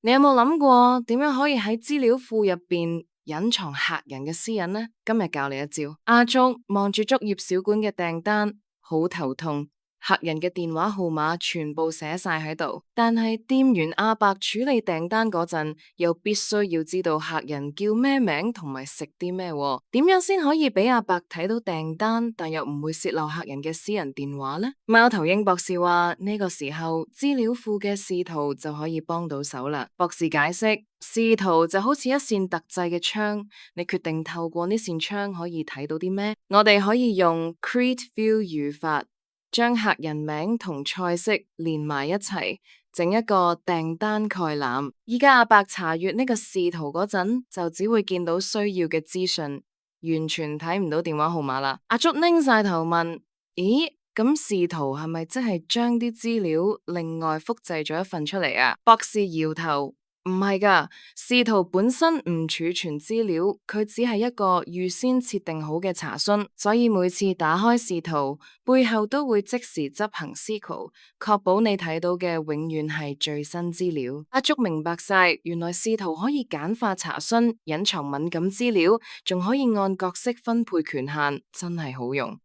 你有冇諗過點樣可以喺資料庫入邊隱藏客人嘅私隱呢？今日教你一招。阿竹望住竹葉小館嘅訂單，好頭痛。客人嘅電話號碼全部寫晒喺度，但係店員阿伯處理訂單嗰陣，又必須要知道客人叫咩名同埋食啲咩，點樣先可以俾阿伯睇到訂單，但又唔會洩漏客人嘅私人電話呢？貓頭鷹博士話呢個時候資料庫嘅視圖就可以幫到手啦。博士解釋，視圖就好似一扇特製嘅窗，你決定透過呢扇窗可以睇到啲咩？我哋可以用 Create View 語法，將客人名同菜式連埋一齊，整一個訂單概覽。依家阿伯查閱呢個視圖嗰陣，就只會見到需要嘅資訊，完全睇唔到電話號碼啦。阿竹擰晒頭問：咦，咁視圖係咪即係將啲資料另外複製咗一份出嚟啊？博士搖頭。唔係噶，視圖本身唔儲存資料，佢只係一個預先設定好嘅查詢，所以每次打開視圖，背後都會即時執行 SQL，確保你睇到嘅永遠係最新資料。阿竹明白晒，原來視圖可以簡化查詢，隱藏敏感資料，仲可以按角色分配權限，真係好用。